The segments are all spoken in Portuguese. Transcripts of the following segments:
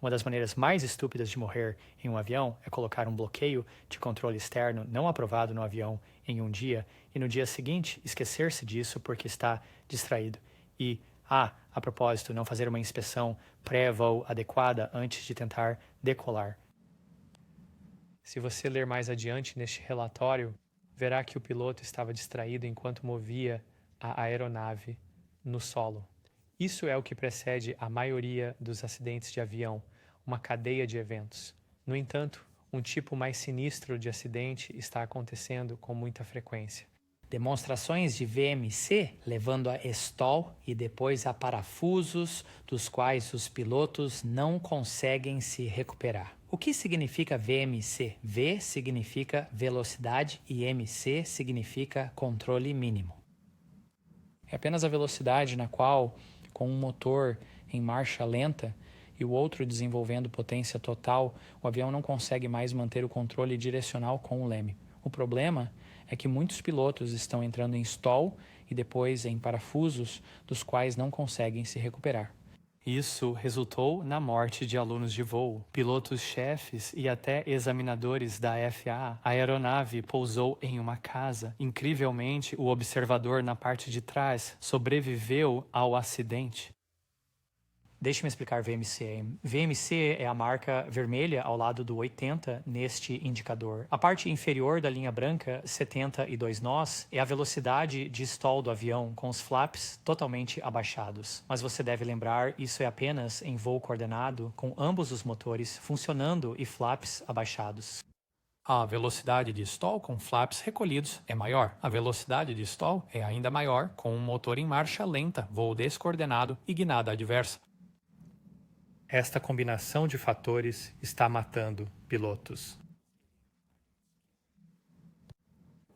Uma das maneiras mais estúpidas de morrer em um avião é colocar um bloqueio de controle externo não aprovado no avião em um dia e no dia seguinte esquecer-se disso porque está distraído. E, a propósito, não fazer uma inspeção pré-voo adequada antes de tentar decolar. Se você ler mais adiante neste relatório, verá que o piloto estava distraído enquanto movia a aeronave no solo. Isso é o que precede a maioria dos acidentes de avião, uma cadeia de eventos. No entanto, um tipo mais sinistro de acidente está acontecendo com muita frequência. Demonstrações de VMC levando a stall e depois a parafusos dos quais os pilotos não conseguem se recuperar. O que significa VMC? V significa velocidade e MC significa controle mínimo. É apenas a velocidade na qual, com um motor em marcha lenta e o outro desenvolvendo potência total, o avião não consegue mais manter o controle direcional com o leme. O problema é que muitos pilotos estão entrando em stall e depois em parafusos dos quais não conseguem se recuperar. Isso resultou na morte de alunos de voo, pilotos-chefes e até examinadores da FAA. A aeronave pousou em uma casa. Incrivelmente, o observador na parte de trás sobreviveu ao acidente. Deixe-me explicar VMC. VMC é a marca vermelha ao lado do 80 neste indicador. A parte inferior da linha branca, 72 nós, é a velocidade de stall do avião com os flaps totalmente abaixados. Mas você deve lembrar, isso é apenas em voo coordenado com ambos os motores funcionando e flaps abaixados. A velocidade de stall com flaps recolhidos é maior. A velocidade de stall é ainda maior com um motor em marcha lenta, voo descoordenado e guinada adversa. Esta combinação de fatores está matando pilotos.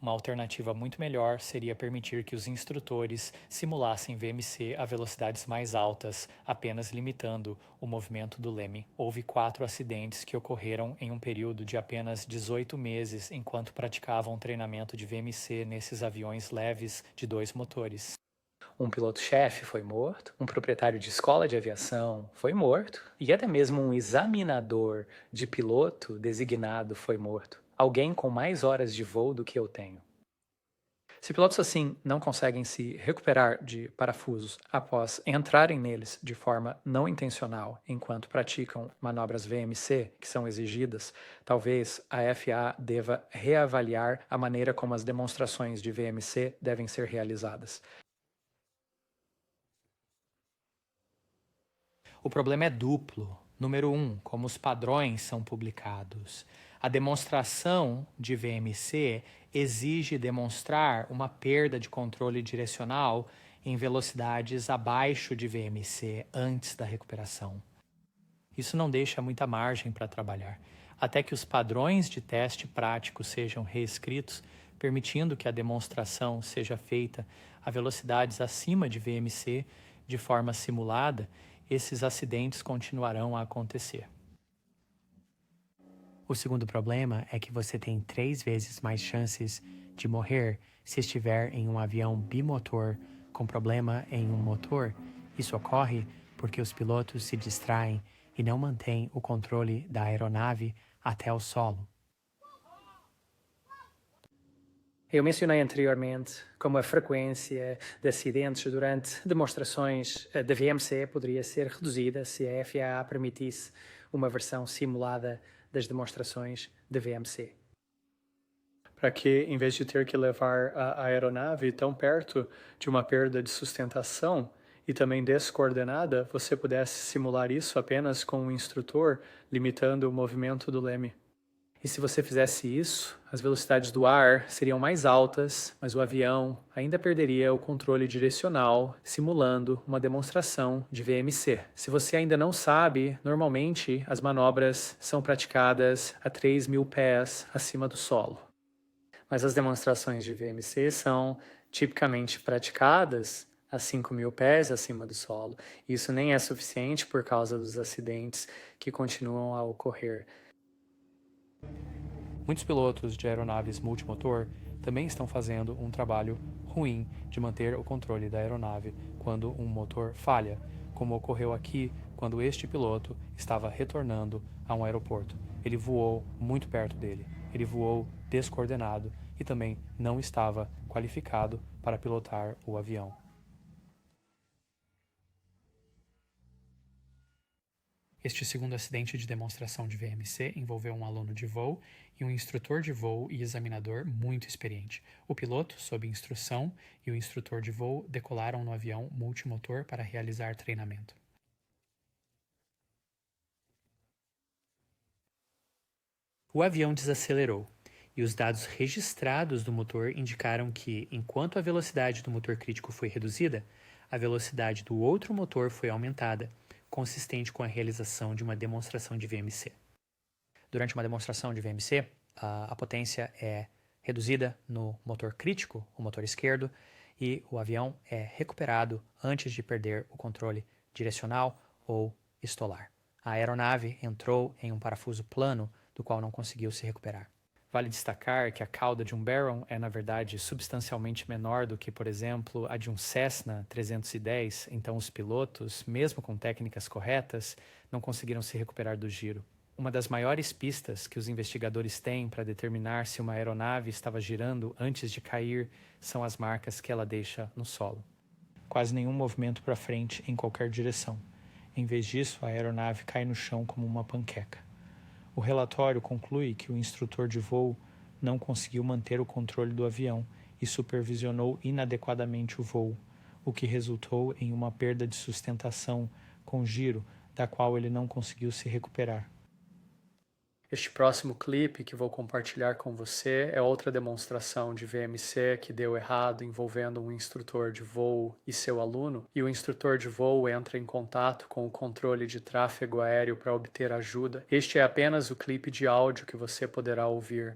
Uma alternativa muito melhor seria permitir que os instrutores simulassem VMC a velocidades mais altas, apenas limitando o movimento do leme. Houve 4 acidentes que ocorreram em um período de apenas 18 meses enquanto praticavam treinamento de VMC nesses aviões leves de 2 motores. Um piloto-chefe foi morto, um proprietário de escola de aviação foi morto e até mesmo um examinador de piloto designado foi morto. Alguém com mais horas de voo do que eu tenho. Se pilotos assim não conseguem se recuperar de parafusos após entrarem neles de forma não intencional enquanto praticam manobras VMC que são exigidas, talvez a FAA deva reavaliar a maneira como as demonstrações de VMC devem ser realizadas. O problema é duplo. Número 1, como os padrões são publicados. A demonstração de VMC exige demonstrar uma perda de controle direcional em velocidades abaixo de VMC antes da recuperação. Isso não deixa muita margem para trabalhar, até que os padrões de teste prático sejam reescritos, permitindo que a demonstração seja feita a velocidades acima de VMC de forma simulada. Esses acidentes continuarão a acontecer. O segundo problema é que você tem 3 vezes mais chances de morrer se estiver em um avião bimotor com problema em um motor. Isso ocorre porque os pilotos se distraem e não mantêm o controle da aeronave até o solo. Eu mencionei anteriormente como a frequência de acidentes durante demonstrações da VMC poderia ser reduzida se a FAA permitisse uma versão simulada das demonstrações de VMC. Para que, em vez de ter que levar a aeronave tão perto de uma perda de sustentação e também descoordenada, você pudesse simular isso apenas com um instrutor, limitando o movimento do leme. E se você fizesse isso, as velocidades do ar seriam mais altas, mas o avião ainda perderia o controle direcional, simulando uma demonstração de VMC. Se você ainda não sabe, normalmente as manobras são praticadas a 3.000 pés acima do solo. Mas as demonstrações de VMC são tipicamente praticadas a 5.000 pés acima do solo. Isso nem é suficiente por causa dos acidentes que continuam a ocorrer. Muitos pilotos de aeronaves multimotor também estão fazendo um trabalho ruim de manter o controle da aeronave quando um motor falha, como ocorreu aqui quando este piloto estava retornando a um aeroporto. Ele voou muito perto dele, ele voou descoordenado e também não estava qualificado para pilotar o avião. Este segundo acidente de demonstração de VMC envolveu um aluno de voo e um instrutor de voo e examinador muito experiente. O piloto, sob instrução, e o instrutor de voo decolaram no avião multimotor para realizar treinamento. O avião desacelerou e os dados registrados do motor indicaram que, enquanto a velocidade do motor crítico foi reduzida, a velocidade do outro motor foi aumentada, consistente com a realização de uma demonstração de VMC. Durante uma demonstração de VMC, a potência é reduzida no motor crítico, o motor esquerdo, e o avião é recuperado antes de perder o controle direcional ou estolar. A aeronave entrou em um parafuso plano do qual não conseguiu se recuperar. Vale destacar que a cauda de um Baron é, na verdade, substancialmente menor do que, por exemplo, a de um Cessna 310, então os pilotos, mesmo com técnicas corretas, não conseguiram se recuperar do giro. Uma das maiores pistas que os investigadores têm para determinar se uma aeronave estava girando antes de cair são as marcas que ela deixa no solo. Quase nenhum movimento para frente em qualquer direção. Em vez disso, a aeronave cai no chão como uma panqueca. O relatório conclui que o instrutor de voo não conseguiu manter o controle do avião e supervisionou inadequadamente o voo, o que resultou em uma perda de sustentação com giro, da qual ele não conseguiu se recuperar. Este próximo clipe que vou compartilhar com você é outra demonstração de VMC que deu errado envolvendo um instrutor de voo e seu aluno, e o instrutor de voo entra em contato com o controle de tráfego aéreo para obter ajuda. Este é apenas o clipe de áudio que você poderá ouvir.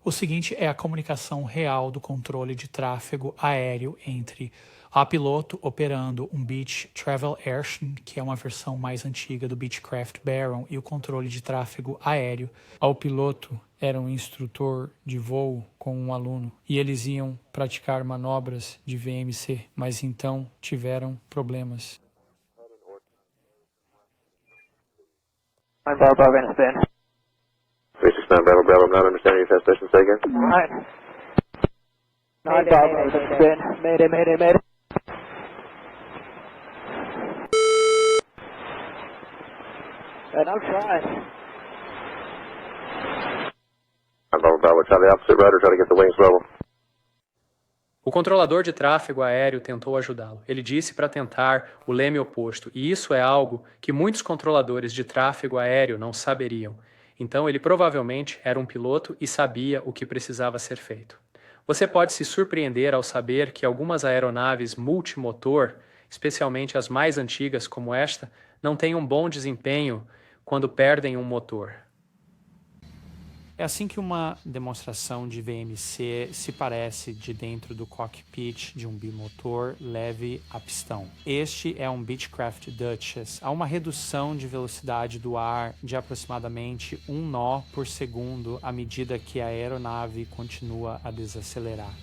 O seguinte é a comunicação real do controle de tráfego aéreo entre a piloto operando um Beech Travel Airstream, que é uma versão mais antiga do Beechcraft Baron, e o controle de tráfego aéreo. O piloto era um instrutor de voo com um aluno e eles iam praticar manobras de VMC, mas então tiveram problemas. Bravo, Bravo, understand. 369 Bravo, Bravo, I'm not understanding your translation, say again. Alright. 9 Bravo, understand. Mayday, mayday, mayday. And I'm trying. Bravo, Bravo, try the opposite rudder, try to get the wings level. O controlador de tráfego aéreo tentou ajudá-lo. Ele disse para tentar o leme oposto, e isso é algo que muitos controladores de tráfego aéreo não saberiam. Então ele provavelmente era um piloto e sabia o que precisava ser feito. Você pode se surpreender ao saber que algumas aeronaves multimotor, especialmente as mais antigas como esta, não têm um bom desempenho quando perdem um motor. É assim que uma demonstração de VMC se parece de dentro do cockpit de um bimotor leve a pistão. Este é um Beechcraft Duchess. Há uma redução de velocidade do ar de aproximadamente 1 nó por segundo à medida que a aeronave continua a desacelerar.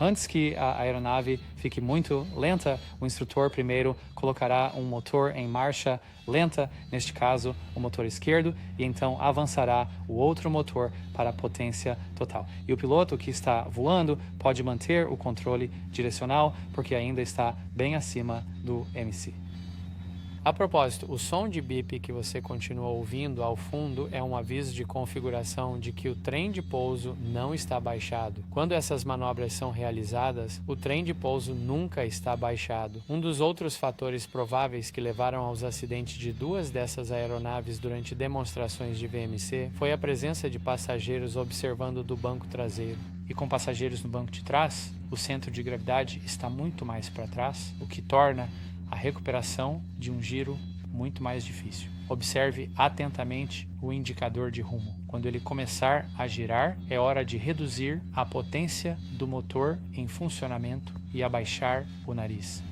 Antes que a aeronave fique muito lenta, o instrutor primeiro colocará um motor em marcha lenta, neste caso o motor esquerdo, e então avançará o outro motor para a potência total. E o piloto que está voando pode manter o controle direcional porque ainda está bem acima do MC. A propósito, o som de bip que você continua ouvindo ao fundo é um aviso de configuração de que o trem de pouso não está baixado. Quando essas manobras são realizadas, o trem de pouso nunca está baixado. Um dos outros fatores prováveis que levaram aos acidentes de duas dessas aeronaves durante demonstrações de VMC foi a presença de passageiros observando do banco traseiro. E com passageiros no banco de trás, o centro de gravidade está muito mais para trás, o que torna a recuperação de um giro muito mais difícil. Observe atentamente o indicador de rumo. Quando ele começar a girar, é hora de reduzir a potência do motor em funcionamento e abaixar o nariz.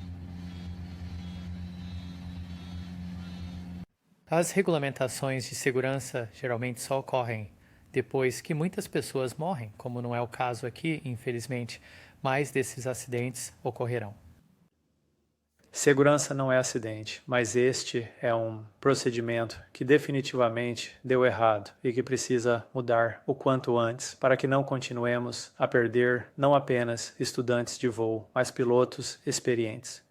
As regulamentações de segurança geralmente só ocorrem depois que muitas pessoas morrem, como não é o caso aqui, infelizmente, mais desses acidentes ocorrerão. Segurança não é acidente, mas este é um procedimento que definitivamente deu errado e que precisa mudar o quanto antes para que não continuemos a perder não apenas estudantes de voo, mas pilotos experientes.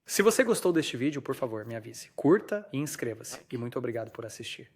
Se você gostou deste vídeo, por favor, me avise, curta e inscreva-se. E muito obrigado por assistir.